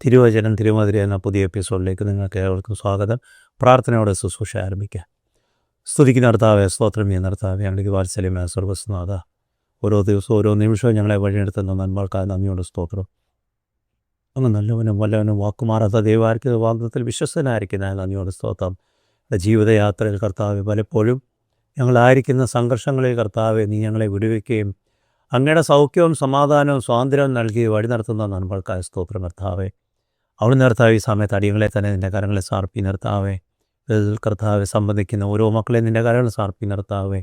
തിരുവചനം തിരുമധുര എന്ന പുതിയ എപ്പിസോഡിലേക്ക് നിങ്ങൾക്ക് ഏവർക്കും സ്വാഗതം. പ്രാർത്ഥനയോടെ ശുശ്രൂഷ ആരംഭിക്കാം. സ്തുതിക്കുന്ന കർത്താവേ, സ്തോത്രം ചെയ്യുന്ന കർത്താവേ, ഞങ്ങൾക്ക് വാത്സല്യമായ സ്വർഗ്ഗസ്നാഥ, ഓരോ ദിവസവും ഓരോ നിമിഷവും ഞങ്ങളെ വഴിയെടുത്തുന്ന നന്മകൾക്കായി നന്ദിയോട് സ്തോത്രം. അങ്ങ് നല്ലവനും വല്ലവനും വാക്കുമാറാത്ത ദൈവായിരിക്കുന്ന വാഗ്ദത്തിൽ വിശ്വസ്തനായിരിക്കുന്ന നന്ദിയോട് സ്തോത്രം. ജീവിതയാത്രയിൽ കർത്താവെ, പലപ്പോഴും ഞങ്ങളായിരിക്കുന്ന സംഘർഷങ്ങളിൽ കർത്താവെ, നീ ഞങ്ങളെ വിടുവിക്കുകയും അങ്ങയുടെ സൗഖ്യവും സമാധാനവും സ്വാതന്ത്ര്യവും നൽകി വഴി നടത്തുന്ന നന്മകൾക്കായ സ്തോത്രം കർത്താവെ. അവിടെ നിർത്താവ് ഈ സമയത്ത് അടിയങ്ങളെ തന്നെ നിൻ്റെ കരങ്ങളെ സാർപ്പി നിർത്താവേ. കർത്താവെ, സംബന്ധിക്കുന്ന ഓരോ മക്കളെ നിൻ്റെ കരങ്ങൾ സാർപ്പി നിർത്താവേ.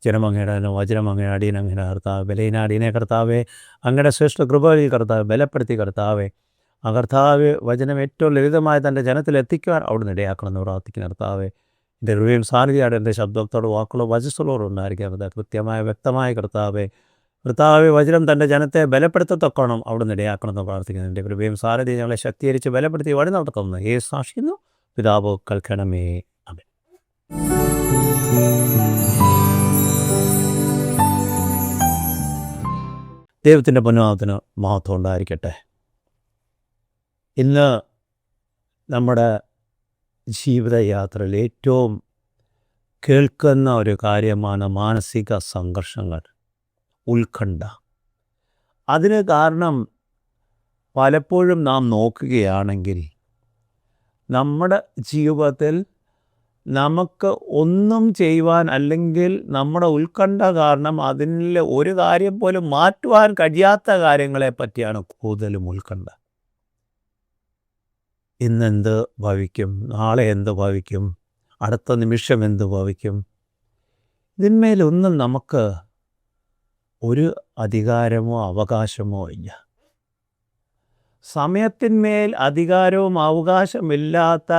ജനമങ്ങയുടെ വചനം അങ്ങയുടെ അടിയൻ അങ്ങനെ കർത്താവ് ബലഹീന അടിയനെ കർത്താവെ അങ്ങയുടെ ശ്രേഷ്ഠ കൃപയിൽ കർത്താവ് ബലപ്പെടുത്തി കർത്താവെ. ആ കർത്താവ് വചനം ഏറ്റവും ലളിതമായി തൻ്റെ ജനത്തിൽ എത്തിക്കുവാൻ അവിടുന്ന് ഇടയാക്കണമെന്ന് പ്രാർത്ഥിക്കുന്ന കർത്താവെ. എൻ്റെ ഹൃദയം സാന്നിധ്യമാണ് എൻ്റെ ശബ്ദത്തോട് വാക്കുകളോ വചസ്സുകളോട് ഉണ്ടായിരിക്കുന്നത് കൃത്യമായ വ്യക്തമായ കർത്താവെ. കർത്താവെ, വചനം തൻ്റെ ജനത്തെ ബലപ്പെടുത്തത്തക്കണം അവിടുന്ന് ഇടയാക്കണമെന്ന് പ്രാർത്ഥിക്കുന്നു. എൻ്റെ കൃപയും സാരഥി ഞങ്ങളെ ശക്തീകരിച്ച് ബലപ്പെടുത്തി വഴി നടത്തുന്നു. സാക്ഷിക്കുന്നു പിതാവോ കേൾക്കണമേ. ആമേൻ. ദൈവത്തിൻ്റെ പൊന്നുനാമത്തിന് മഹത്വം ഉണ്ടായിരിക്കട്ടെ. ഇന്ന് നമ്മുടെ ജീവിതയാത്രയിൽ ഏറ്റവും കേൾക്കുന്ന ഒരു കാര്യമാണ് മാനസിക സംഘർഷങ്ങൾ, ഉത്കണ്ഠ. അതിന് കാരണം പലപ്പോഴും നാം നോക്കുകയാണെങ്കിൽ നമ്മുടെ ജീവിതത്തിൽ നമുക്ക് ഒന്നും ചെയ്യുവാൻ, അല്ലെങ്കിൽ നമ്മുടെ ഉത്കണ്ഠ കാരണം അതിൽ ഒരു കാര്യം പോലും മാറ്റുവാൻ കഴിയാത്ത കാര്യങ്ങളെ പറ്റിയാണ് കൂടുതലും ഉത്കണ്ഠ. ഇന്നെന്ത് ഭവിക്കും, നാളെ എന്ത് ഭവിക്കും, അടുത്ത നിമിഷം എന്ത് ഭവിക്കും, ഇതിന്മേലൊന്നും നമുക്ക് ഒരു അധികാരമോ അവകാശമോ ഇല്ല. സമയത്തിന്മേൽ അധികാരവും അവകാശമില്ലാത്ത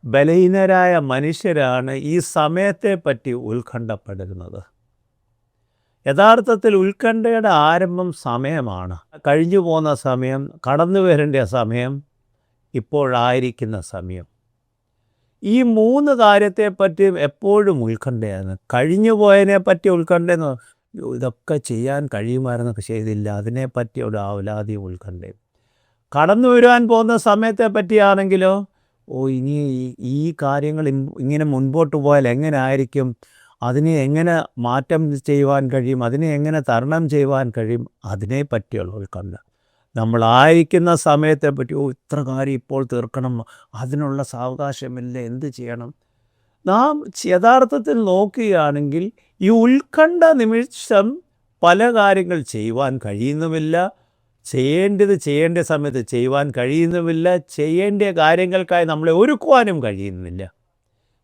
ബലഹീനരായ മനുഷ്യരാണ് ഈ സമയത്തെ പറ്റി ഉത്കണ്ഠപ്പെടുന്നത്. യഥാർത്ഥത്തിൽ ഉത്കണ്ഠയുടെ ആരംഭം സമയമാണ്. കഴിഞ്ഞു പോകുന്ന സമയം, കടന്നു വരേണ്ട സമയം, ഇപ്പോഴായിരിക്കുന്ന സമയം. ഈ മൂന്ന് കാര്യത്തെപ്പറ്റിയും എപ്പോഴും ഉത്കണ്ഠയാണ്. കഴിഞ്ഞു പോയതിനെ പറ്റി ഉത്കണ്ഠയെന്ന്, ഇതൊക്കെ ചെയ്യാൻ കഴിയുമായിരുന്നൊക്കെ ചെയ്തില്ല, അതിനെപ്പറ്റി ഒരു ആവലാതി ഉത്കണ്ഠയും. കടന്നു വരുവാൻ പോകുന്ന സമയത്തെ പറ്റിയാണെങ്കിലോ, ഇനി ഈ കാര്യങ്ങൾ ഇങ്ങനെ മുൻപോട്ട് പോയാൽ എങ്ങനെ ആയിരിക്കും, അതിനെ എങ്ങനെ മാറ്റം ചെയ്യുവാൻ കഴിയും, അതിനെ എങ്ങനെ തരണം ചെയ്യുവാൻ കഴിയും, അതിനെ പറ്റിയുള്ള ഉത്കണ്ഠ. നമ്മളായിരിക്കുന്ന സമയത്തെപ്പറ്റി, ഇത്ര കാര്യം ഇപ്പോൾ തീർക്കണം, അതിനുള്ള സാവകാശമില്ല, എന്ത് ചെയ്യണം. നാം യഥാർത്ഥത്തിൽ നോക്കുകയാണെങ്കിൽ ഈ ഉത്കണ്ഠ നിമിഷം പല കാര്യങ്ങൾ ചെയ്യുവാൻ കഴിയുന്നുമില്ല, ചെയ്യേണ്ട സമയത്ത് ചെയ്യുവാൻ കഴിയുന്നുമില്ല, ചെയ്യേണ്ട കാര്യങ്ങൾക്കായി നമ്മളെ ഒരുക്കുവാനും കഴിയുന്നില്ല.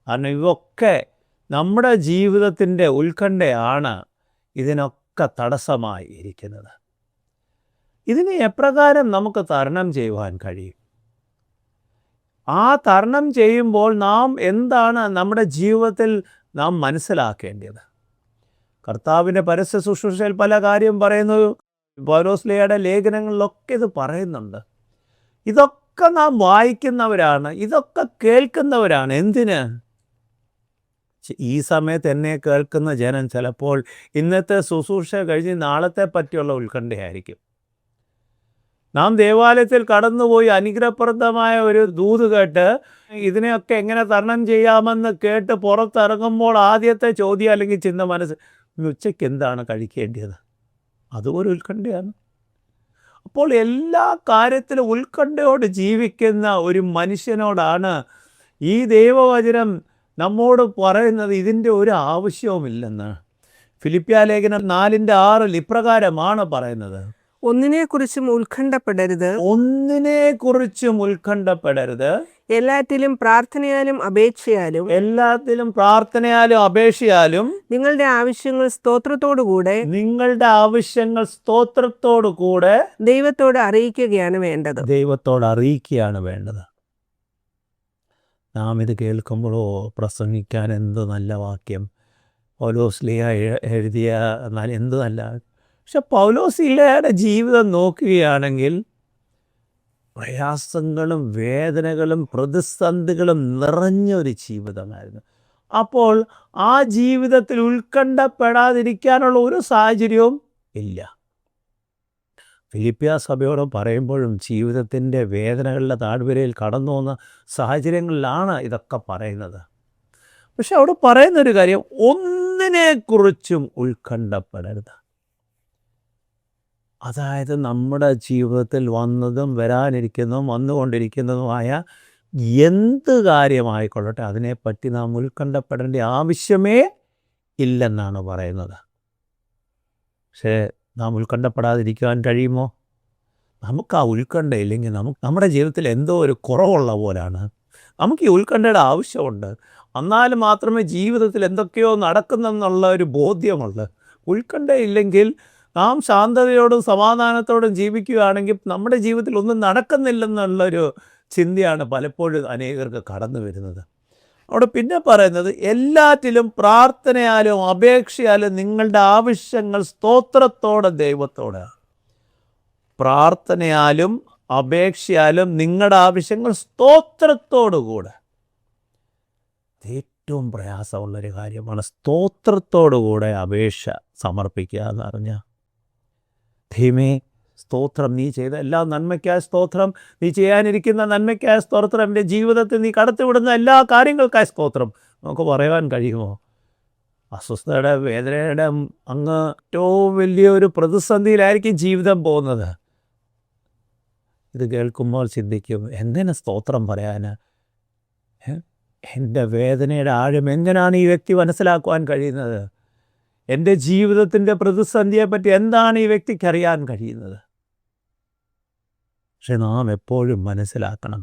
കാരണം ഇതൊക്കെ നമ്മുടെ ജീവിതത്തിൻ്റെ ഉത്കണ്ഠയാണ് ഇതിനൊക്കെ തടസ്സമായി ഇരിക്കുന്നത്. ഇതിനെ എപ്രകാരം നമുക്ക് തരണം ചെയ്യുവാൻ കഴിയും? ആ തരണം ചെയ്യുമ്പോൾ നാം എന്താണ് നമ്മുടെ ജീവിതത്തിൽ നാം മനസ്സിലാക്കേണ്ടത്? കർത്താവിൻ്റെ പരസ്യ ശുശ്രൂഷയിൽ പല കാര്യം പറയുന്നു. പൗലോസ്ലീഹയുടെ ലേഖനങ്ങളിലൊക്കെ ഇത് പറയുന്നുണ്ട്. ഇതൊക്കെ നാം വായിക്കുന്നവരാണ്, ഇതൊക്കെ കേൾക്കുന്നവരാണ്. എന്തിന്? ഈ സമയത്ത് എന്നെ കേൾക്കുന്ന ജനം ചിലപ്പോൾ ഇന്നത്തെ ശുശ്രൂഷ കഴിഞ്ഞ് നാളത്തെ പറ്റിയുള്ള ഉത്കണ്ഠയായിരിക്കും. നാം ദേവാലയത്തിൽ കടന്നുപോയി അനുഗ്രഹപ്രദമായ ഒരു ദൂത് കേട്ട് ഇതിനെയൊക്കെ എങ്ങനെ തരണം ചെയ്യാമെന്ന് കേട്ട് പുറത്തിറങ്ങുമ്പോൾ ആദ്യത്തെ ചോദ്യം അല്ലെങ്കിൽ ചിന്ത മനസ്സ്, ഉച്ചയ്ക്ക് എന്താണ് കഴിക്കേണ്ടത്? അതും ഒരു ഉത്കണ്ഠയാണ്. അപ്പോൾ എല്ലാ കാര്യത്തിലും ഉത്കണ്ഠയോട് ജീവിക്കുന്ന ഒരു മനുഷ്യനോടാണ് ഈ ദൈവവചനം നമ്മോട് പറയുന്നത് ഇതിൻ്റെ ഒരു ആവശ്യവുമില്ലെന്ന്. ഫിലിപ്പിയ ലേഖനം 4:6 ഇപ്രകാരമാണ് പറയുന്നത്, ഒന്നിനെക്കുറിച്ചും ഉത്കണ്ഠപ്പെടരുത്, എല്ലാറ്റിലും പ്രാർത്ഥനയാലും അപേക്ഷയാലും നിങ്ങളുടെ ആവശ്യങ്ങൾ സ്തോത്രത്തോടുകൂടെ ദൈവത്തോട് അറിയിക്കുകയാണ് വേണ്ടത്. നാം ഇത് കേൾക്കുമ്പോഴോ, പ്രസംഗിക്കാൻ എന്ത് നല്ല വാക്യം, പൗലോസ്ലീഹ എഴുതിയ എന്ത് നല്ല. പക്ഷെ പൗലോസ്ലീഹയുടെ ജീവിതം നോക്കുകയാണെങ്കിൽ പ്രയാസങ്ങളും വേദനകളും പ്രതിസന്ധികളും നിറഞ്ഞൊരു ജീവിതമായിരുന്നു. അപ്പോൾ ആ ജീവിതത്തിൽ ഉത്കണ്ഠപ്പെടാതിരിക്കാനുള്ള ഒരു സാഹചര്യവും ഇല്ല. ഫിലിപ്പിയ സഭയോട് പറയുമ്പോഴും ജീവിതത്തിൻ്റെ വേദനകളുടെ താഴ്വരയിൽ കടന്നു വന്ന സാഹചര്യങ്ങളിലാണ് ഇതൊക്കെ പറയുന്നത്. പക്ഷെ അവിടെ പറയുന്നൊരു കാര്യം, ഒന്നിനെക്കുറിച്ചും ഉത്കണ്ഠപ്പെടരുത്. അതായത് നമ്മുടെ ജീവിതത്തിൽ വന്നതും വരാനിരിക്കുന്നതും വന്നുകൊണ്ടിരിക്കുന്നതുമായ എന്ത് കാര്യമായിക്കൊള്ളട്ടെ അതിനെപ്പറ്റി നാം ഉത്കണ്ഠപ്പെടേണ്ട ആവശ്യമേ ഇല്ലെന്നാണ് പറയുന്നത്. പക്ഷേ നാം ഉത്കണ്ഠപ്പെടാതിരിക്കാൻ കഴിയുമോ? നമുക്ക് ആ ഉത്കണ്ഠയില്ലെങ്കിൽ നമ്മുടെ ജീവിതത്തിൽ എന്തോ ഒരു കുറവുള്ള പോലാണ്. നമുക്ക് ഈ ഉത്കണ്ഠയുടെ ആവശ്യമുണ്ട്. എന്നാലും മാത്രമേ ജീവിതത്തിൽ എന്തൊക്കെയോ നടക്കുന്നെന്നുള്ള ഒരു ബോധ്യമുള്ളൂ. ഉത്കണ്ഠയില്ലെങ്കിൽ നാം ശാന്തതയോടും സമാധാനത്തോടും ജീവിക്കുകയാണെങ്കിൽ നമ്മുടെ ജീവിതത്തിൽ ഒന്നും നടക്കുന്നില്ലെന്നുള്ളൊരു ചിന്തയാണ് പലപ്പോഴും അനേകർക്ക് കടന്നു വരുന്നത്. അവിടെ പിന്നെ പറയുന്നത്, എല്ലാറ്റിലും പ്രാർത്ഥനയാലും അപേക്ഷയാലും നിങ്ങളുടെ ആവശ്യങ്ങൾ സ്തോത്രത്തോടെ ദൈവത്തോട്. പ്രാർത്ഥനയാലും അപേക്ഷയാലും നിങ്ങളുടെ ആവശ്യങ്ങൾ സ്തോത്രത്തോടു കൂടെ. ഏറ്റവും പ്രയാസമുള്ളൊരു കാര്യമാണ് സ്തോത്രത്തോടു കൂടെ അപേക്ഷ സമർപ്പിക്കുക എന്ന് പറഞ്ഞാൽ. ദൈവമേ സ്തോത്രം, നീ ചെയ്ത എല്ലാ നന്മയ്ക്കായ സ്തോത്രം, നീ ചെയ്യാനിരിക്കുന്ന നന്മയ്ക്കായ സ്തോത്രം, എൻ്റെ ജീവിതത്തിൽ നീ കടത്തിവിടുന്ന എല്ലാ കാര്യങ്ങൾക്കായ സ്തോത്രം. നമുക്ക് പറയാൻ കഴിയുമോ? അസ്വസ്ഥതയുടെ വേദനയുടെ അങ്ങ് ഏറ്റവും വലിയൊരു പ്രതിസന്ധിയിലായിരിക്കും ജീവിതം പോകുന്നത്. ഇത് കേൾക്കുമ്പോൾ ചിന്തിക്കും, എന്തിനാ സ്തോത്രം പറയാൻ? എൻ്റെ വേദനയുടെ ആഴം എങ്ങനെയാണ് ഈ വ്യക്തി മനസ്സിലാക്കുവാൻ കഴിയുന്നത്? എൻ്റെ ജീവിതത്തിൻ്റെ പ്രതിസന്ധിയെപ്പറ്റി എന്താണ് ഈ വ്യക്തിക്ക് അറിയാൻ കഴിയുന്നത്? പക്ഷെ നാം എപ്പോഴും മനസ്സിലാക്കണം,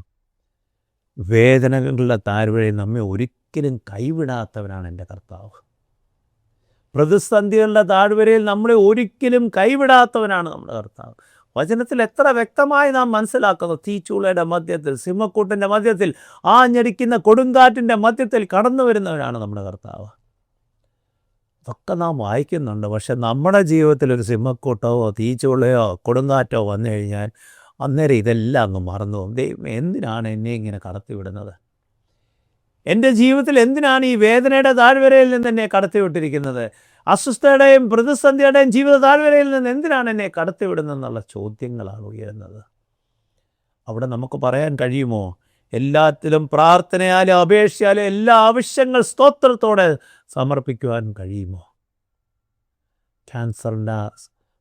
വേദനകളുടെ താഴ്വരയിൽ നമ്മെ ഒരിക്കലും കൈവിടാത്തവനാണ് എൻ്റെ കർത്താവ്. പ്രതിസന്ധികളുടെ താഴ്വരയിൽ നമ്മളെ ഒരിക്കലും കൈവിടാത്തവനാണ് നമ്മുടെ കർത്താവ്. വചനത്തിൽ എത്ര വ്യക്തമായി നാം മനസ്സിലാക്കുന്നു. തീച്ചൂളയുടെ മധ്യത്തിൽ, സിംഹക്കൂട്ടിൻ്റെ മധ്യത്തിൽ, ആഞ്ഞടിക്കുന്ന കൊടുങ്കാറ്റിൻ്റെ മധ്യത്തിൽ കടന്നു വരുന്നവനാണ് നമ്മുടെ കർത്താവ്. ഇതൊക്കെ നാം വായിക്കുന്നുണ്ട്. പക്ഷെ നമ്മുടെ ജീവിതത്തിൽ ഒരു സിംഹക്കൂട്ടോ തീച്ചൂളയോ കൊടുങ്കാറ്റോ വന്നു കഴിഞ്ഞാൽ അന്നേരം ഇതെല്ലാം അങ്ങ് മറന്നു പോകും. ദൈവം എന്തിനാണ് എന്നെ ഇങ്ങനെ കടത്തിവിടുന്നത്? എൻ്റെ ജീവിതത്തിൽ എന്തിനാണ് ഈ വേദനയുടെ താഴ്വരയിൽ നിന്ന് എന്നെ കടത്തിവിട്ടിരിക്കുന്നത്? അസ്വസ്ഥയുടെയും പ്രതിസന്ധിയുടെയും ജീവിത താഴ്വരയിൽ നിന്ന് എന്തിനാണ് എന്നെ കടത്തിവിടുന്നതെന്നുള്ള ചോദ്യങ്ങളാണ് ഉയരുന്നത്. അവിടെ നമുക്ക് പറയാൻ കഴിയുമോ? എല്ലാത്തിലും പ്രാർത്ഥനയാലും അപേക്ഷയാലും എല്ലാ ആവശ്യങ്ങൾ സ്തോത്രത്തോടെ സമർപ്പിക്കുവാൻ കഴിയുമോ? ക്യാൻസറിൻ്റെ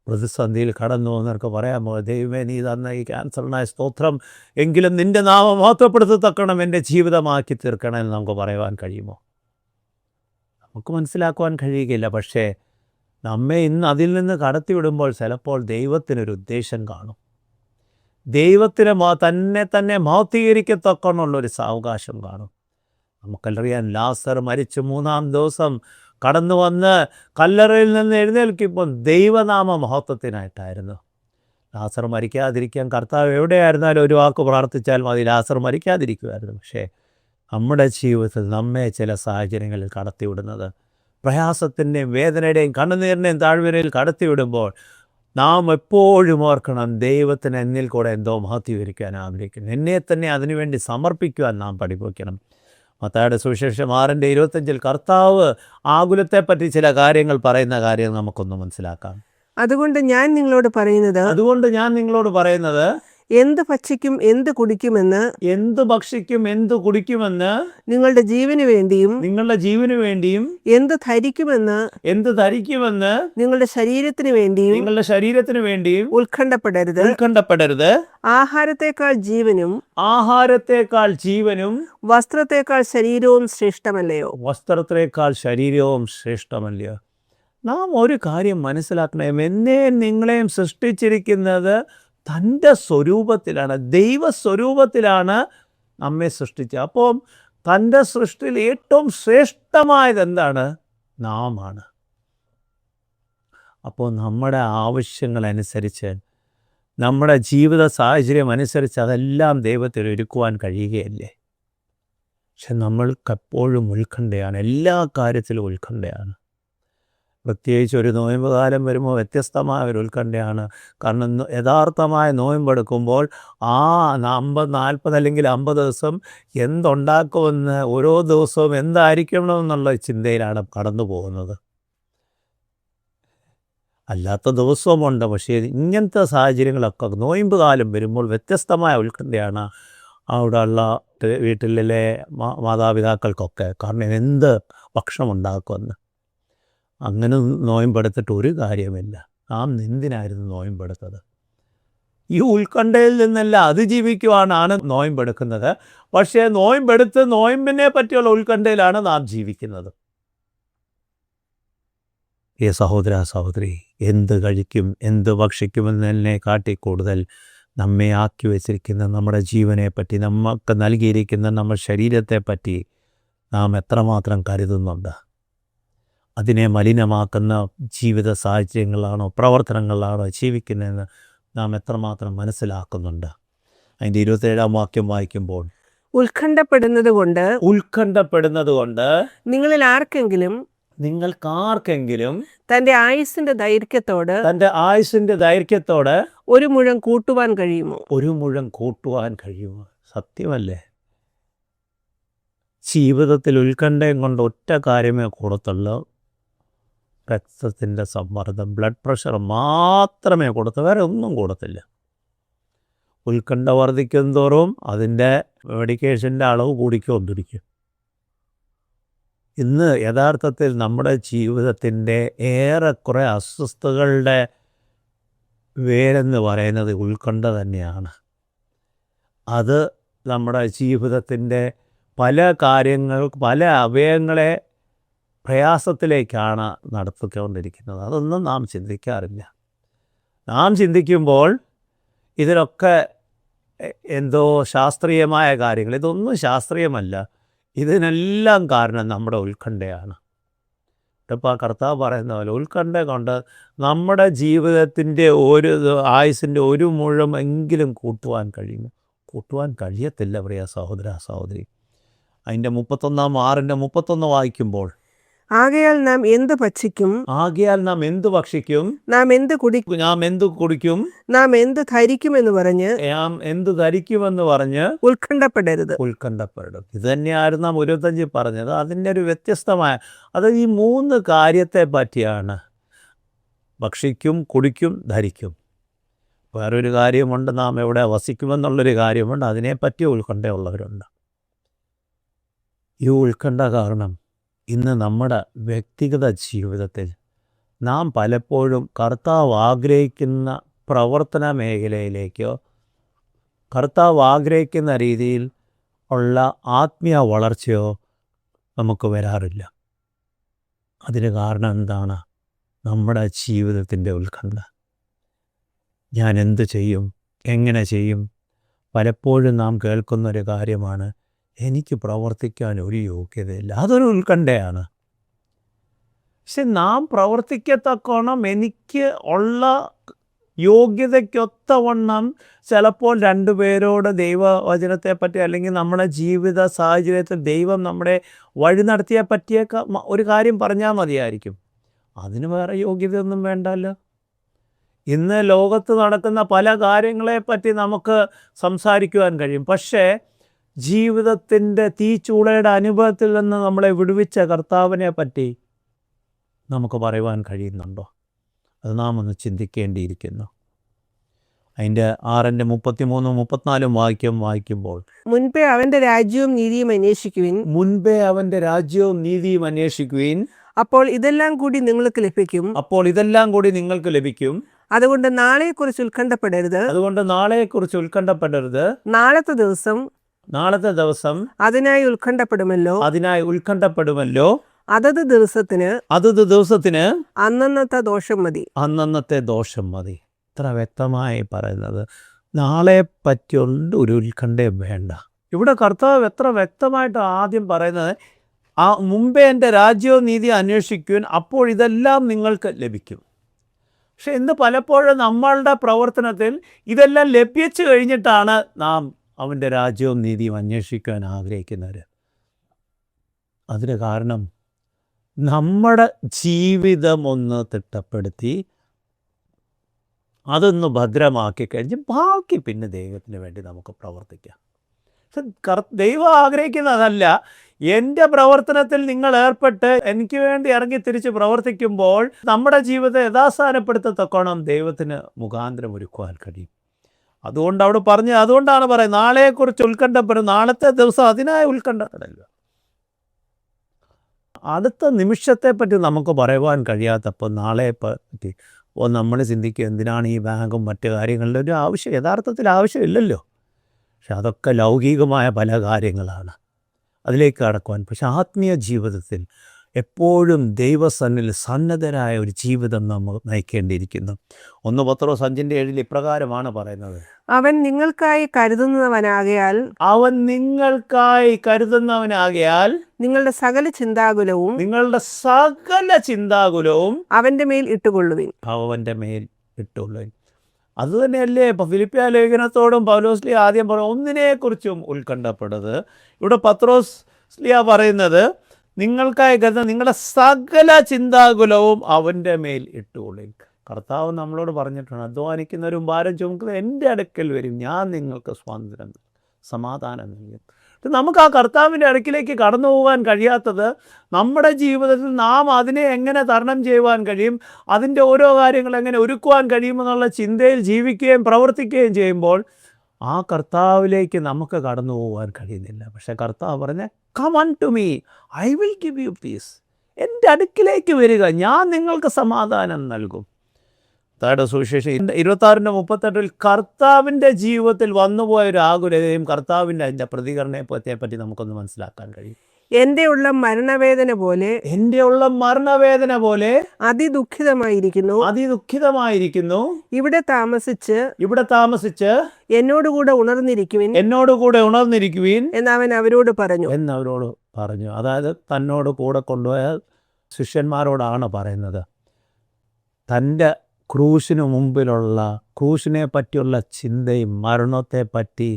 പ്രതിസന്ധിയിൽ കടന്നു പോകുന്നവർക്ക് പറയാമോ, ദൈവമേ നീ തന്ന ഈ ക്യാൻസറിനായ സ്തോത്രം, എങ്കിലും നിൻ്റെ നാമം മഹത്വപ്പെടുത്തത്തക്കണം എൻ്റെ ജീവിതമാക്കി തീർക്കണമെന്ന് നമുക്ക് പറയുവാൻ കഴിയുമോ? നമുക്ക് മനസ്സിലാക്കുവാൻ കഴിയുകയില്ല. പക്ഷേ നമ്മെ ഇന്ന് അതിൽ നിന്ന് കടത്തിവിടുമ്പോൾ ചിലപ്പോൾ ദൈവത്തിനൊരു ഉദ്ദേശം കാണും. ദൈവത്തിന് തന്നെ മഹത്വീകരിക്കത്തക്കണ്ണുള്ളൊരു സാവകാശം കാണും. നമുക്കറിയാം, ലാസർ മരിച്ച് 3-ാം ദിവസം കടന്നു വന്ന് കല്ലറയിൽ നിന്ന് എഴുന്നേൽക്കുമ്പോൾ ദൈവനാമ മഹത്വത്തിനായിട്ടായിരുന്നു. ലാസർ മരിക്കാതിരിക്കാൻ കർത്താവ് എവിടെയായിരുന്നാലും ഒരു വാക്ക് പ്രാർത്ഥിച്ചാൽ മതി, ലാസർ മരിക്കാതിരിക്കുമായിരുന്നു. പക്ഷേ നമ്മുടെ ജീവിതത്തിൽ നമ്മെ ചില സാഹചര്യങ്ങളിൽ കടത്തിവിടുന്നത്, പ്രയാസത്തിൻ്റെയും വേദനയുടെയും കണ്ണുനീരിൻ്റെയും താഴ്വരയിൽ കടത്തിവിടുമ്പോൾ നാം എപ്പോഴും ഓർക്കണം, ദൈവത്തിന് എന്നിൽ കൂടെ എന്തോ മഹത്വീകരിക്കാൻ ആഗ്രഹിക്കുന്നു. എന്നെ തന്നെ അതിനുവേണ്ടി സമർപ്പിക്കുവാൻ നാം പഠിപ്പിക്കണം. മത്തായിയുടെ സുവിശേഷം 6:25 കർത്താവ് ആകുലത്തെപ്പറ്റി ചില കാര്യങ്ങൾ പറയുന്ന കാര്യം നമുക്കൊന്ന് മനസ്സിലാക്കാം. അതുകൊണ്ട് ഞാൻ നിങ്ങളോട് പറയുന്നത്, എന്ത് ഭക്ഷിക്കും എന്ത് കുടിക്കുമെന്ന് നിങ്ങളുടെ ജീവന് വേണ്ടിയും എന്ത് ധരിക്കുമെന്ന് നിങ്ങളുടെ ശരീരത്തിന് വേണ്ടിയും ഉത്കണ്ഠപ്പെടരുത്. ആഹാരത്തേക്കാൾ ജീവനും വസ്ത്രത്തേക്കാൾ ശരീരവും ശ്രേഷ്ഠമല്ലയോ? നാം ഒരു കാര്യം മനസ്സിലാക്കണം, എന്നെയും നിങ്ങളെയും സൃഷ്ടിച്ചിരിക്കുന്നത് തൻ്റെ സ്വരൂപത്തിലാണ്, ദൈവസ്വരൂപത്തിലാണ് നമ്മെ സൃഷ്ടിച്ചത്. അപ്പം തൻ്റെ സൃഷ്ടിയിൽ ഏറ്റവും ശ്രേഷ്ഠമായത് എന്താണ്? നാമാണ്. അപ്പോൾ നമ്മുടെ ആവശ്യങ്ങളനുസരിച്ച്, നമ്മുടെ ജീവിത സാഹചര്യം അനുസരിച്ച് അതെല്ലാം ദൈവത്തിൽ ഒരുക്കുവാൻ കഴിയുകയല്ലേ? പക്ഷെ നമ്മൾക്കെപ്പോഴും ഉത്കണ്ഠയാണ്, എല്ലാ കാര്യത്തിലും ഉത്കണ്ഠയാണ്. പ്രത്യേകിച്ച് ഒരു നോയമ്പ് കാലം വരുമ്പോൾ വ്യത്യസ്തമായ ഒരു ഉത്കണ്ഠയാണ്. കാരണം യഥാർത്ഥമായ നോയമ്പെടുക്കുമ്പോൾ ആ 40 അല്ലെങ്കിൽ 50 ദിവസം എന്തുണ്ടാക്കുമെന്ന്, ഓരോ ദിവസവും എന്തായിരിക്കണമെന്നുള്ള ചിന്തയിലാണ് കടന്നു പോകുന്നത്. അല്ലാത്ത ദിവസവുമുണ്ട്. പക്ഷേ ഇങ്ങനത്തെ സാഹചര്യങ്ങളൊക്കെ നോയമ്പ് കാലം വരുമ്പോൾ വ്യത്യസ്തമായ ഉത്കണ്ഠയാണ് അവിടെയുള്ള വീട്ടിലെ മാതാപിതാക്കൾക്കൊക്കെ. കാരണം എന്ത് ഭക്ഷണം ഉണ്ടാക്കുമെന്ന്. അങ്ങനെ നോയമ്പെടുത്തിട്ട് ഒരു കാര്യമില്ല. നാം എന്തിനായിരുന്നു നോയമ്പെടുത്തത്? ഈ ഉത്കണ്ഠയിൽ നിന്നെല്ലാം അതിജീവിക്കുവാനാണ് നോയമ്പെടുക്കുന്നത്. പക്ഷേ നോയമ്പെടുത്ത് നോയമ്പിനെ പറ്റിയുള്ള ഉത്കണ്ഠയിലാണ് നാം ജീവിക്കുന്നത്. ഈ സഹോദര സഹോദരി, എന്ത് കഴിക്കും എന്ത് ഭക്ഷിക്കുമെന്നതിനെ കാട്ടി കൂടുതൽ നമ്മെ ആക്കി വച്ചിരിക്കുന്ന നമ്മുടെ ജീവനെ പറ്റി, നമുക്ക് നൽകിയിരിക്കുന്ന നമ്മുടെ ശരീരത്തെ പറ്റി നാം എത്രമാത്രം കരുതുന്നുണ്ട്? അതിനെ മലിനമാക്കുന്ന ജീവിത സാഹചര്യങ്ങളാണോ പ്രവർത്തനങ്ങളാണോ ജീവിക്കുന്നതെന്ന് നാം എത്രമാത്രം മനസ്സിലാക്കുന്നുണ്ട്? അതിൻ്റെ 27-ാം വാക്യം വായിക്കുമ്പോൾ, ഉത്കണ്ഠപ്പെടുന്നത് കൊണ്ട് നിങ്ങളിൽ നിങ്ങൾക്കാർക്കെങ്കിലും തന്റെ ആയുസ്സിന്റെ ദൈർഘ്യത്തോട് ഒരു മുഴം കൂട്ടുവാൻ കഴിയുമോ? സത്യമല്ലേ? ജീവിതത്തിൽ ഉത്കണ്ഠയും കൊണ്ട് ഒറ്റ കാര്യമേ കൂടത്തുള്ളൂ. രക്തത്തിൻ്റെ സമ്മർദ്ദം, ബ്ലഡ് പ്രഷർ മാത്രമേ കൊടുത്തു, വേറെ ഒന്നും കൂടത്തില്ല. ഉത്കണ്ഠ വർദ്ധിക്കും തോറും അതിൻ്റെ മെഡിക്കേഷൻ്റെ അളവ് കൂടിക്കൊണ്ടിരിക്കും. ഇന്ന് യഥാർത്ഥത്തിൽ നമ്മുടെ ജീവിതത്തിൻ്റെ ഏറെക്കുറെ അസ്വസ്ഥതകളുടെ വേരെന്ന് പറയുന്നത് ഉത്കണ്ഠ തന്നെയാണ്. അത് നമ്മുടെ ജീവിതത്തിൻ്റെ പല അവയവങ്ങളെ പ്രയാസത്തിലേക്കാണ് നടത്തിക്കൊണ്ടിരിക്കുന്നത്. അതൊന്നും നാം ചിന്തിക്കാറില്ല. നാം ചിന്തിക്കുമ്പോൾ ഇതിലൊക്കെ എന്തോ ശാസ്ത്രീയമായ കാര്യങ്ങൾ, ഇതൊന്നും ശാസ്ത്രീയമല്ല. ഇതിനെല്ലാം കാരണം നമ്മുടെ ഉത്കണ്ഠയാണ്. ഇപ്പോൾ കർത്താവ് പറയുന്ന പോലെ ഉത്കണ്ഠ കൊണ്ട് നമ്മുടെ ജീവിതത്തിൻ്റെ ആയുസിൻ്റെ ഒരു മുഴമെങ്കിലും കൂട്ടുവാൻ കഴിയത്തില്ല പ്രിയ സഹോദര സഹോദരി. അതിൻ്റെ 31 വായിക്കുമ്പോൾ, ആകയാൽ നാം എന്ത് ഭക്ഷിക്കും, നാം എന്ത് ഭക്ഷിക്കും, നാം എന്ത് കുടിക്കും, നാം എന്ത് ധരിക്കുമെന്ന് പറഞ്ഞ് ഉത്കണ്ഠപ്പെടരുത്. ഇത് തന്നെയായിരുന്നു നാം 25 പറഞ്ഞത്. അതിൻ്റെ ഒരു വ്യത്യസ്തമായ, അത് ഈ 3 കാര്യത്തെ പറ്റിയാണ്. ഭക്ഷിക്കും, കുടിക്കും, ധരിക്കും. വേറൊരു കാര്യമുണ്ട്, നാം എവിടെ വസിക്കുമെന്നുള്ളൊരു കാര്യമുണ്ട്. അതിനെപ്പറ്റി ഉത്കണ്ഠയുള്ളവരുണ്ട്. ഈ ഉത്കണ്ഠ കാരണം ഇന്ന് നമ്മുടെ വ്യക്തിഗത ജീവിതത്തിൽ നാം പലപ്പോഴും കർത്താവ് ആഗ്രഹിക്കുന്ന പ്രവർത്തന മേഖലയിലേക്കോ കർത്താവ് ആഗ്രഹിക്കുന്ന രീതിയിൽ ഉള്ള ആത്മീയ വളർച്ചയോ നമുക്ക് വരാറില്ല. അതിന് കാരണം എന്താണ്? നമ്മുടെ ജീവിതത്തിൻ്റെ ഉത്കണ്ഠ. ഞാൻ എന്ത് ചെയ്യും, എങ്ങനെ ചെയ്യും? പലപ്പോഴും നാം കേൾക്കുന്നൊരു കാര്യമാണ്, എനിക്ക് പ്രവർത്തിക്കാൻ ഒരു യോഗ്യതയില്ല. അതൊരു ഉത്കണ്ഠയാണ്. പക്ഷെ നാം പ്രവർത്തിക്കത്തക്കോണം എനിക്ക് ഉള്ള യോഗ്യതയ്ക്കൊത്തവണ്ണം ചിലപ്പോൾ 2 പേരോട് ദൈവവചനത്തെപ്പറ്റി അല്ലെങ്കിൽ നമ്മുടെ ജീവിത സാഹചര്യത്തിൽ ദൈവം നമ്മുടെ വഴി നടത്തിയെ പറ്റിയൊക്കെ ഒരു കാര്യം പറഞ്ഞാൽ മതിയായിരിക്കും. അതിന് വേറെ യോഗ്യതയൊന്നും വേണ്ടല്ലോ. ഇന്ന് ലോകത്ത് നടക്കുന്ന പല കാര്യങ്ങളെപ്പറ്റി നമുക്ക് സംസാരിക്കുവാൻ കഴിയും. പക്ഷേ ജീവിതത്തിൻ്റെ തീച്ചൂളയുടെ അനുഭവത്തിൽ നിന്ന് നമ്മളെ വിടുവിച്ച കർത്താവിനെ പറ്റി നമുക്ക് പറയുവാൻ കഴിയുന്നുണ്ടോ? അത് നാം ഒന്ന് ചിന്തിക്കേണ്ടിയിരിക്കുന്നു. അതിൻ്റെ 6-33-34 വായിക്കുമ്പോൾ, മുൻപേ അവൻ്റെ രാജ്യവും നീതിയും അന്വേഷിക്കുവിൻ, അപ്പോൾ ഇതെല്ലാം കൂടി നിങ്ങൾക്ക് ലഭിക്കും. അതുകൊണ്ട് നാളെക്കുറിച്ച് ഉത്കണ്ഠപ്പെടരുത്. നാളത്തെ ദിവസം അതിനായി ഉത്കണ്ഠപ്പെടുമല്ലോ. അതത് ദിവസത്തിന് അന്നന്നത്തെ ദോഷം മതി. ഇത്ര വ്യക്തമായി പറയുന്നത് നാളെ പറ്റിയുള്ള ഒരു ഉത്കണ്ഠയും വേണ്ട. ഇവിടെ കർത്താവ് എത്ര വ്യക്തമായിട്ട് ആദ്യം പറയുന്നത്, മുമ്പേ എൻ്റെ രാജ്യവും നീതി അന്വേഷിക്കുവാൻ, അപ്പോൾ ഇതെല്ലാം നിങ്ങൾക്ക് ലഭിക്കും. പക്ഷെ ഇന്ന് പലപ്പോഴും നമ്മളുടെ പ്രവർത്തനത്തിൽ ഇതെല്ലാം ലഭിച്ചു കഴിഞ്ഞിട്ടാണ് നാം അവൻ്റെ രാജ്യവും നീതിയും അന്വേഷിക്കാൻ ആഗ്രഹിക്കുന്നവർ. അതിന് കാരണം നമ്മുടെ ജീവിതം ഒന്ന് തിട്ടപ്പെടുത്തി അതൊന്ന് ഭദ്രമാക്കി കഴിഞ്ഞ് ബാക്കി പിന്നെ ദൈവത്തിന് വേണ്ടി നമുക്ക് പ്രവർത്തിക്കാം. ദൈവം ആഗ്രഹിക്കുന്നതല്ല. എൻ്റെ പ്രവർത്തനത്തിൽ നിങ്ങൾ ഏർപ്പെട്ട് എനിക്ക് വേണ്ടി ഇറങ്ങി തിരിച്ച് പ്രവർത്തിക്കുമ്പോൾ നമ്മുടെ ജീവിതത്തെ യഥാസ്ഥാനപ്പെടുത്തത്തക്കോണം ദൈവത്തിന് മുഖാന്തരം ഒരുക്കുവാൻ കഴിയും. അതുകൊണ്ട് അവിടെ അതുകൊണ്ടാണ് പറയുന്നത്, നാളെയെക്കുറിച്ച് ഉത്കണ്ഠപ്പെടും, നാളത്തെ ദിവസം അതിനായി ഉത്കണ്ഠപ്പെടരുത്. അടുത്ത നിമിഷത്തെപ്പറ്റി നമുക്ക് പറയുവാൻ കഴിയാത്തപ്പോൾ നാളെ പറ്റി നമ്മൾ ചിന്തിക്കുക, എന്തിനാണ് ഈ ബാങ്കും മറ്റു കാര്യങ്ങളുടെ ഒരു ആവശ്യം, യഥാർത്ഥത്തിൽ ആവശ്യമില്ലല്ലോ. പക്ഷെ അതൊക്കെ ലൗകികമായ പല കാര്യങ്ങളാണ്, അതിലേക്ക് കടക്കുവാൻ. പക്ഷെ ആത്മീയ ജീവിതത്തിൽ എപ്പോഴും ദൈവസന്നിധിയിൽ സന്നദ്ധരായ ഒരു ജീവിതം നമ്മൾ നയിക്കേണ്ടിയിരിക്കുന്നു. 1 പത്രോസ് 5:7 ഇപ്രകാരമാണ് പറയുന്നത്, അവൻ നിങ്ങൾക്കായി കരുതുന്നവനാകയാൽ നിങ്ങളുടെ സകല ചിന്താകുലവും അവന്റെ മേൽ ഇട്ടുകൊള്ളുവിൻ. അത് തന്നെയല്ലേ ഇപ്പോൾ ഫിലിപ്പിയ ലേഖനത്തോടും പൗലോസ് ആദ്യം പറയും, ഒന്നിനെക്കുറിച്ചും ഉത്കണ്ഠപ്പെടരുത്. ഇവിടെ പത്രോസ് പറയുന്നത്, നിങ്ങൾക്കായി കരുതുന്ന നിങ്ങളുടെ സകല ചിന്താകുലവും അവൻ്റെ മേൽ ഇട്ടുകൊള്ളുവിൻ. കർത്താവ് നമ്മളോട് പറഞ്ഞിട്ടുണ്ട്, അധ്വാനിക്കുന്നവരും ഭാരം ചുമക്കുന്നത് എൻ്റെ അടുക്കൽ വരും, ഞാൻ നിങ്ങൾക്ക് സ്വാതന്ത്ര്യം സമാധാനം നൽകും. നമുക്ക് ആ കർത്താവിൻ്റെ അടുക്കിലേക്ക് കടന്നു പോകാൻ കഴിയാത്തത് നമ്മുടെ ജീവിതത്തിൽ നാം അതിനെ എങ്ങനെ തരണം ചെയ്യുവാൻ കഴിയും, അതിൻ്റെ ഓരോ കാര്യങ്ങൾ എങ്ങനെ ഒരുക്കുവാൻ കഴിയുമെന്നുള്ള ചിന്തയിൽ ജീവിക്കുകയും പ്രവർത്തിക്കുകയും ചെയ്യുമ്പോൾ ആ കർത്താവിലേക്ക് നമുക്ക് കടന്നു പോകാൻ കഴിയുന്നില്ല. പക്ഷേ കർത്താവ് പറഞ്ഞ, come unto me, I will give you peace. എൻ്റെ അടുക്കിലേക്ക് വരിക, ഞാൻ നിങ്ങൾക്ക് സമാധാനം നൽകും. സുവിശേഷം 26:38 കർത്താവിൻ്റെ ജീവിതത്തിൽ വന്നുപോയ ഒരു ആകുലതയും കർത്താവിൻ്റെ അതിൻ്റെ പ്രതികരണത്തെ പറ്റി നമുക്കൊന്ന് മനസ്സിലാക്കാൻ കഴിയും. എൻ്റെ ഉള്ളം മരണവേദന പോലെ അതിദുഃഖിതമായിരിക്കുന്നു. ഇവിടെ താമസിച്ച് എന്നോടുകൂടെ ഉണർന്നിരിക്കുവിൻ എന്ന് അവൻ അവരോട് പറഞ്ഞു. അതായത് തന്നോട് കൂടെ കൊണ്ടുപോയ ശിഷ്യന്മാരോടാണ് പറയുന്നത്. തൻ്റെ ക്രൂശിനു മുമ്പിലുള്ള ക്രൂശിനെ പറ്റിയുള്ള ചിന്തയും മരണത്തെപ്പറ്റി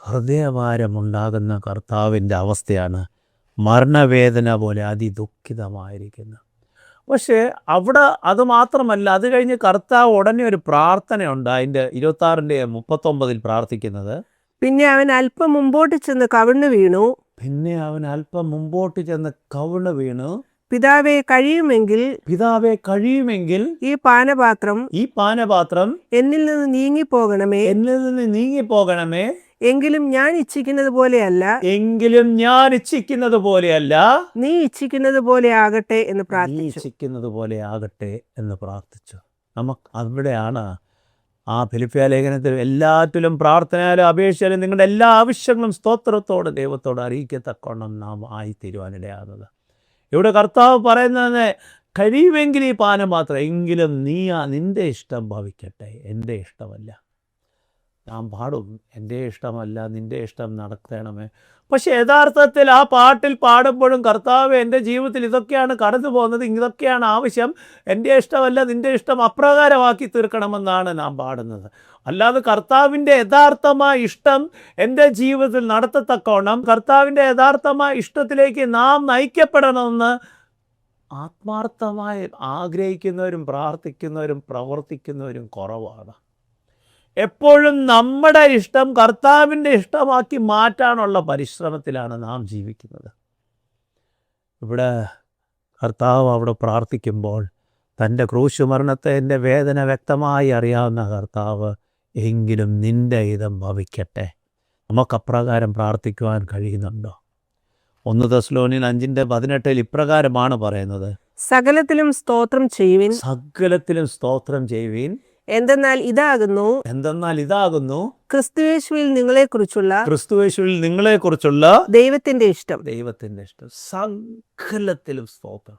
ഹൃദയഭാരമുണ്ടാകുന്ന കർത്താവിൻ്റെ അവസ്ഥയാണ് മരണവേദന പോലെ അതിദുഃഖിതമായിരിക്കുന്നത്. പക്ഷേ അവിടെ അതുമാത്രമല്ല, അത് കഴിഞ്ഞ് കർത്താവ് ഉടനെ ഒരു പ്രാർത്ഥനയുണ്ട്. അതിൻ്റെ 26:39 പ്രാർത്ഥിക്കുന്നത്, പിന്നെ അവൻ അല്പം മുമ്പോട്ട് ചെന്ന് കവിണ്ണു വീണു പിതാവേ കഴിയുമെങ്കിൽ ഈ പാനപാത്രം എന്നിൽ നിന്ന് നീങ്ങിപ്പോകണമേ. എങ്കിലും ഞാൻ ഇച്ഛിക്കുന്നത് പോലെയല്ല നീ ഇച്ഛിക്കുന്നത് പോലെ ആകട്ടെ എന്ന് പ്രാർത്ഥിച്ചു. നമുക്ക് അവിടെയാണ് ആ ഫിലിപ്പിയ ലേഖനത്തിൽ എല്ലാറ്റിലും പ്രാർത്ഥനയാലും അപേക്ഷയാലും നിങ്ങളുടെ എല്ലാ ആവശ്യങ്ങളും സ്തോത്രത്തോടെ ദൈവത്തോട് അറിയിക്കത്തക്കോണം നാം ആയിത്തീരുവാനിടയാകുന്നത്. ഇവിടെ കർത്താവ് പറയുന്നത്, കഴിയുമെങ്കിൽ ഈ പാനപാത്രം, എങ്കിലും നിൻ്റെ ഇഷ്ടം ഭവിക്കട്ടെ, എൻ്റെ ഇഷ്ടമല്ല. ഞാൻ പാടും, എൻ്റെ ഇഷ്ടമല്ല നിൻ്റെ ഇഷ്ടം നടത്തണമേ. പക്ഷെ യഥാർത്ഥത്തിൽ ആ പാട്ടിൽ പാടുമ്പോഴും കർത്താവ് എൻ്റെ ജീവിതത്തിൽ ഇതൊക്കെയാണ് കടന്നു പോകുന്നത്, ഇതൊക്കെയാണ് ആവശ്യം, എൻ്റെ ഇഷ്ടമല്ല നിൻ്റെ ഇഷ്ടം അപ്രകാരമാക്കി തീർക്കണമെന്നാണ് നാം പാടുന്നത്. അല്ലാതെ കർത്താവിൻ്റെ യഥാർത്ഥമായ ഇഷ്ടം എൻ്റെ ജീവിതത്തിൽ നടത്തത്തക്കോണം, കർത്താവിൻ്റെ യഥാർത്ഥമായ ഇഷ്ടത്തിലേക്ക് നാം നയിക്കപ്പെടണമെന്ന് ആത്മാർത്ഥമായി ആഗ്രഹിക്കുന്നവരും പ്രാർത്ഥിക്കുന്നവരും പ്രവർത്തിക്കുന്നവരും കുറവാണ്. എപ്പോഴും നമ്മുടെ ഇഷ്ടം കർത്താവിൻ്റെ ഇഷ്ടമാക്കി മാറ്റാനുള്ള പരിശ്രമത്തിലാണ് നാം ജീവിക്കുന്നത്. ഇവിടെ കർത്താവ് അവിടെ പ്രാർത്ഥിക്കുമ്പോൾ തൻ്റെ ക്രൂശ് മരണത്തിൻ്റെ വേദന വ്യക്തമായി അറിയാവുന്ന കർത്താവ്, എങ്കിലും നിൻ്റെ ഹിതം ഭവിക്കട്ടെ. നമുക്കപ്രകാരം പ്രാർത്ഥിക്കുവാൻ കഴിയുന്നുണ്ടോ? 1 തെസ്സലോനിയർ 5:18 ഇപ്രകാരമാണ് പറയുന്നത്, സകലത്തിലും സ്തോത്രം ചെയ്യുവിൻ. എന്തെന്നാൽ ഇതാകുന്നു ക്രിസ്തുയേശുവിൽ നിങ്ങളെക്കുറിച്ചുള്ള ദൈവത്തിൻ്റെ ഇഷ്ടം. സകലത്തിലും സ്തോത്രം.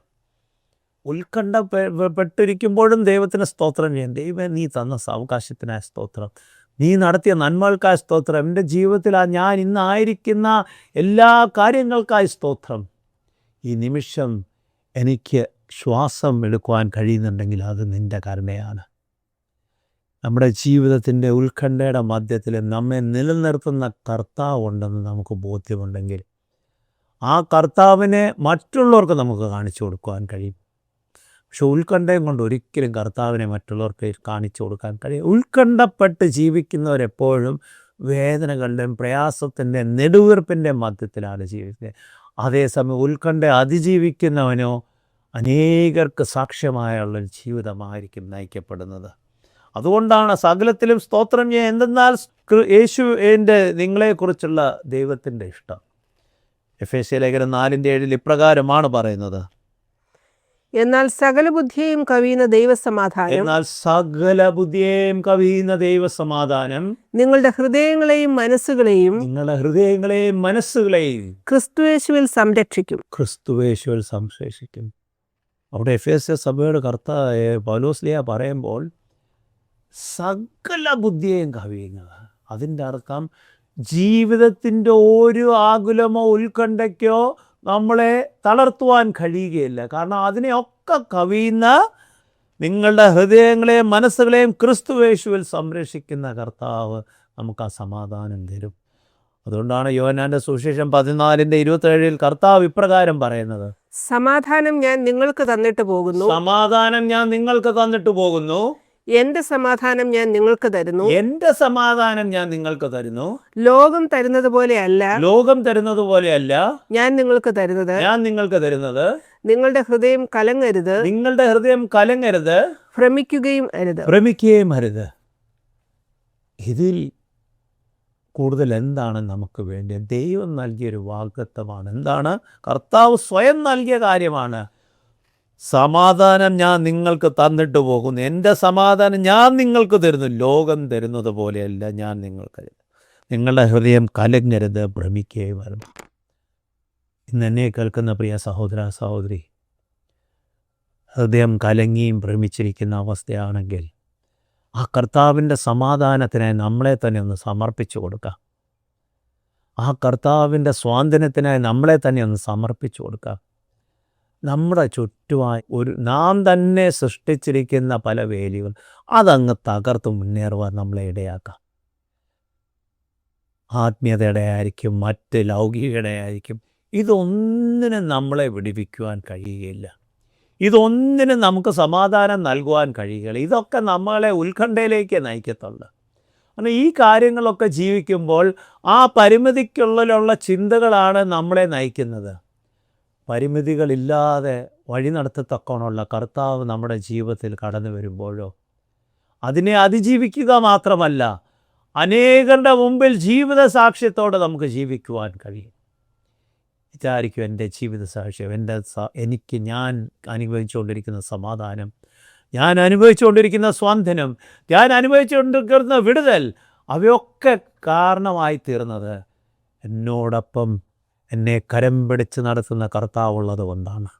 ഉത്കണ്ഠപ്പെട്ടിരിക്കുമ്പോഴും ദൈവത്തിന് സ്തോത്രം ചെയ്യാം. ദൈവം, നീ തന്ന അവകാശത്തിനായ സ്തോത്രം, നീ നടത്തിയ നന്മകൾക്കായ സ്തോത്രം, എൻ്റെ ജീവിതത്തിൽ ഞാൻ ഇന്നായിരിക്കുന്ന എല്ലാ കാര്യങ്ങൾക്കായി സ്തോത്രം. ഈ നിമിഷം എനിക്ക് ശ്വാസം എടുക്കുവാൻ കഴിയുന്നുണ്ടെങ്കിൽ അത് നിൻ്റെ കരുണയാണ്. നമ്മുടെ ജീവിതത്തിൻ്റെ ഉത്കണ്ഠയുടെ മധ്യത്തിൽ നമ്മെ നിലനിർത്തുന്ന കർത്താവ് ഉണ്ടെന്ന് നമുക്ക് ബോധ്യമുണ്ടെങ്കിൽ ആ കർത്താവിനെ മറ്റുള്ളവർക്ക് നമുക്ക് കാണിച്ചു കൊടുക്കുവാൻ കഴിയും. പക്ഷെ ഉത്കണ്ഠയും കൊണ്ട് ഒരിക്കലും കർത്താവിനെ മറ്റുള്ളവർക്ക് കാണിച്ചു കൊടുക്കാൻ കഴിയും. ഉത്കണ്ഠപ്പെട്ട് ജീവിക്കുന്നവരെപ്പോഴും വേദനകളുടെയും പ്രയാസത്തിൻ്റെ നെടുവീർപ്പിൻ്റെ മധ്യത്തിലാണ് ജീവിക്കുന്നത്. അതേസമയം ഉത്കണ്ഠ അതിജീവിക്കുന്നവനോ അനേകർക്ക് സാക്ഷ്യമായുള്ളൊരു ജീവിതമായിരിക്കും നയിക്കപ്പെടുന്നത്. അതുകൊണ്ടാണ് സകലത്തിലും സ്തോത്രം ചെയ്യാൻ. എന്തെന്നാൽ യേശുവിൻ്റെ നിങ്ങളെക്കുറിച്ചുള്ള ദൈവത്തിൻ്റെ ഇഷ്ടം. എഫേസ്യ ലേഖനം 4:7 ഇപ്രകാരമാണ് പറയുന്നത്: എന്നാൽ സകല ബുദ്ധിയെയും കവിയുന്ന ദൈവസമാധാനം നിങ്ങളുടെ ഹൃദയങ്ങളെയും മനസ്സുകളെയും ക്രിസ്തുയേശുവിൽ സംരക്ഷിക്കും. അവിടെ എഫേസ്യ സഭയുടെ കർത്താവ് പൗലോസ്ലീഹ പറയുമ്പോൾ സകല ബുദ്ധിയെയും കവിയുന്നത്, അതിൻ്റെ അർത്ഥം ജീവിതത്തിൻ്റെ ഒരു ആകുലമോ ഉത്കണ്ഠയ്ക്കോ നമ്മളെ തളർത്തുവാൻ കഴിയുകയില്ല. കാരണം അതിനെയൊക്കെ കവിയുന്ന നിങ്ങളുടെ ഹൃദയങ്ങളെയും മനസ്സുകളെയും ക്രിസ്തുയേശുവിൽ സംരക്ഷിക്കുന്ന കർത്താവ് നമുക്ക് ആ സമാധാനം തരും. അതുകൊണ്ടാണ് യോഹന്നാന്റെ സുവിശേഷം 14:27 കർത്താവ് ഇപ്രകാരം പറയുന്നത്: സമാധാനം ഞാൻ നിങ്ങൾക്ക് തന്നിട്ട് പോകുന്നു, എന്റെ സമാധാനം ഞാൻ നിങ്ങൾക്ക് തരുന്നു. ലോകം തരുന്നത് പോലെയല്ല ഞാൻ നിങ്ങൾക്ക് തരുന്നത്. നിങ്ങളുടെ ഹൃദയം കലങ്ങരുത്, ഭ്രമിക്കുകയും അരുത്. ഇതിൽ കൂടുതൽ എന്താണ് നമുക്ക് വേണ്ടി? ദൈവം നൽകിയൊരു വാഗ്ദത്തമാണ്. എന്താണ്? കർത്താവ് സ്വയം നൽകിയ കാര്യമാണ്. സമാധാനം ഞാൻ നിങ്ങൾക്ക് തന്നിട്ട് പോകുന്നു, എൻ്റെ സമാധാനം ഞാൻ നിങ്ങൾക്ക് തരുന്നു. ലോകം തരുന്നത് പോലെയല്ല ഞാൻ നിങ്ങൾക്ക് തരുന്നു. നിങ്ങളുടെ ഹൃദയം കലങ്ങരുത്, ഭ്രമിക്കുകയും വരുന്നു. ഇന്ന് എന്നെ കേൾക്കുന്ന പ്രിയ സഹോദര സഹോദരി, ഹൃദയം കലങ്ങിയും ഭ്രമിച്ചിരിക്കുന്ന അവസ്ഥയാണെങ്കിൽ ആ കർത്താവിൻ്റെ സമാധാനത്തിനായി നമ്മളെ തന്നെ ഒന്ന് സമർപ്പിച്ചു കൊടുക്കാം. ആ കർത്താവിൻ്റെ സ്വാതന്ത്ര്യത്തിനായി നമ്മളെ തന്നെ ഒന്ന് സമർപ്പിച്ചു കൊടുക്കാം. നമ്മുടെ ചുറ്റുമായി നാം തന്നെ സൃഷ്ടിച്ചിരിക്കുന്ന പല വേലികൾ അതങ്ങ് തകർത്ത് മുന്നേറുവാൻ നമ്മളെ ഇടയാക്കാം. ആത്മീയതയുടെ ആയിരിക്കും, മറ്റ് ലൗകികയുടെ ആയിരിക്കും. ഇതൊന്നിനും നമ്മളെ വിടിവിക്കുവാൻ കഴിയുകയില്ല. ഇതൊന്നിനും നമുക്ക് സമാധാനം നൽകുവാൻ കഴിയുകയില്ല. ഇതൊക്കെ നമ്മളെ ഉത്കണ്ഠയിലേക്ക് നയിക്കത്തുള്ളൂ. കാരണം ഈ കാര്യങ്ങളൊക്കെ ജീവിക്കുമ്പോൾ ആ പരിമിതിക്കുള്ളിലുള്ള ചിന്തകളാണ് നമ്മളെ നയിക്കുന്നത്. പരിമിതികളില്ലാതെ വഴി നടത്തത്തക്കവണ്ണമുള്ള കർത്താവ് നമ്മുടെ ജീവിതത്തിൽ കടന്നു വരുമ്പോഴോ അതിനെ അതിജീവിക്കുക മാത്രമല്ല, അനേകരുടെ മുമ്പിൽ ജീവിത സാക്ഷ്യത്തോടെ നമുക്ക് ജീവിക്കുവാൻ കഴിയും. ഇതായിരിക്കും എൻ്റെ ജീവിത സാക്ഷ്യം. എനിക്ക് ഞാൻ അനുഭവിച്ചുകൊണ്ടിരിക്കുന്ന സമാധാനം, ഞാൻ അനുഭവിച്ചുകൊണ്ടിരിക്കുന്ന സ്വാതന്ത്ര്യം, ഞാൻ അനുഭവിച്ചുകൊണ്ടിരിക്കുന്ന വിടുതൽ, അവയൊക്കെ കാരണമായി തീർന്നത് എന്നോടൊപ്പം എന്നെ കരം പിടിച്ച് നടത്തുന്ന കർത്താവുള്ളത് കൊണ്ടാണ്.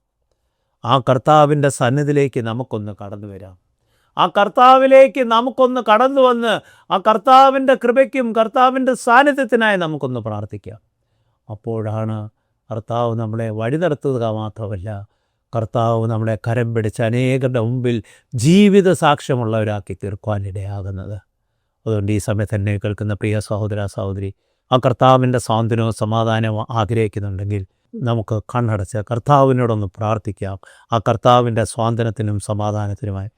ആ കർത്താവിൻ്റെ സന്നിധിയിലേക്ക് നമുക്കൊന്ന് കടന്നു വരാം. ആ കർത്താവിലേക്ക് നമുക്കൊന്ന് കടന്നു വന്ന് ആ കർത്താവിൻ്റെ കൃപയ്ക്കും കർത്താവിൻ്റെ സാന്നിധ്യത്തിനായി നമുക്കൊന്ന് പ്രാർത്ഥിക്കാം. അപ്പോഴാണ് കർത്താവ് നമ്മളെ വഴി നടത്തുക മാത്രമല്ല, കർത്താവ് നമ്മളെ കരം പിടിച്ച് അനേകരുടെ മുമ്പിൽ ജീവിത സാക്ഷ്യമുള്ളവരാക്കി തീർക്കുവാനിടയാകുന്നത്. അതുകൊണ്ട് ഈ സമയത്ത് എന്നെ കേൾക്കുന്ന പ്രിയ സഹോദര സഹോദരി, ആ കർത്താവിൻ്റെ സ്വാതന്ത്ര്യവും സമാധാനവും ആഗ്രഹിക്കുന്നുണ്ടെങ്കിൽ നമുക്ക് കണ്ണടച്ച് കർത്താവിനോടൊന്ന് പ്രാർത്ഥിക്കാം. ആ കർത്താവിൻ്റെ സ്വാതന്ത്ര്യത്തിനും സമാധാനത്തിനുമായി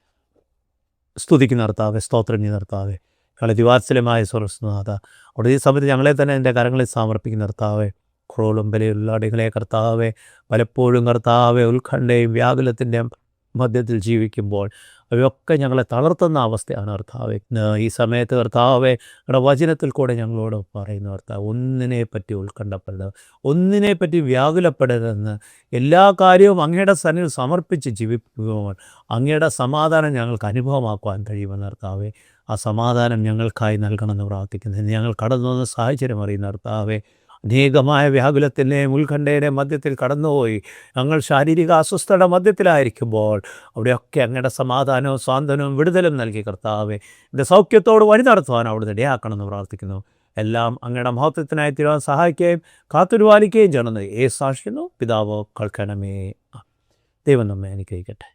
സ്തുതിക്കുന്ന കർത്താവെ, സ്തോത്രം ചെയ്യുന്ന കർത്താവെ, ഞങ്ങളെ ദിവാത്സല്യമായ സ്വർഗസ്നാഥ, അവിടെ ഈ സമയത്ത് ഞങ്ങളെ തന്നെ എൻ്റെ കരങ്ങളിൽ സമർപ്പിക്കുന്ന കർത്താവെ, ക്രോളും ബലയുള്ള അടികളെ കർത്താവെ, പലപ്പോഴും കർത്താവെ ഉത്കണ്ഠയും വ്യാകുലത്തിൻ്റെയും മധ്യത്തിൽ ജീവിക്കുമ്പോൾ അവയൊക്കെ ഞങ്ങളെ തളർത്തുന്ന അവസ്ഥയാണ് കർത്താവെ. ഈ സമയത്ത് കർത്താവെ, ഞങ്ങളുടെ വചനത്തിൽ കൂടെ ഞങ്ങളോട് പറയുന്ന കർത്താവ്, ഒന്നിനെപ്പറ്റി ഉത്കണ്ഠപ്പെടരുത്, ഒന്നിനെപ്പറ്റി വ്യാകുലപ്പെടരുതെന്ന്, എല്ലാ കാര്യവും അങ്ങയുടെ സന്നിധിയിൽ സമർപ്പിച്ച് ജീവിക്കുമ്പോൾ അങ്ങയുടെ സമാധാനം ഞങ്ങൾക്ക് അനുഭവമാക്കുവാൻ കഴിയുമെന്ന് കർത്താവെ. ആ സമാധാനം ഞങ്ങൾക്കായി നൽകണമെന്ന് പ്രാർത്ഥിക്കുന്നു. ഞങ്ങൾ കടന്നു വന്ന സാഹചര്യം അറിയുന്ന കർത്താവെ, അനേകമായ വ്യാകുലത്തിൻ്റെയും ഉത്കണ്ഠയുടെയും മധ്യത്തിൽ കടന്നുപോയി ഞങ്ങൾ ശാരീരിക അസ്വസ്ഥയുടെ മധ്യത്തിലായിരിക്കുമ്പോൾ അവിടെയൊക്കെ അങ്ങയുടെ സമാധാനവും സ്വാതന്ത്ര്യവും വിടുതലും നൽകി കർത്താവെ, എൻ്റെ സൗഖ്യത്തോട് വഴി നടത്തുവാൻ അവിടുന്ന് ഇടയാക്കണമെന്ന് പ്രാർത്ഥിക്കുന്നു. എല്ലാം അങ്ങയുടെ മഹത്വത്തിനായി തീരുവാൻ സഹായിക്കുകയും കാത്തുരുപാലിക്കുകയും ചെയ്യണമെന്ന് സാക്ഷിക്കുന്നു. പിതാവോ കേൾക്കണമേ. ദൈവം നമ്മെ അനുഗ്രഹിക്കട്ടെ.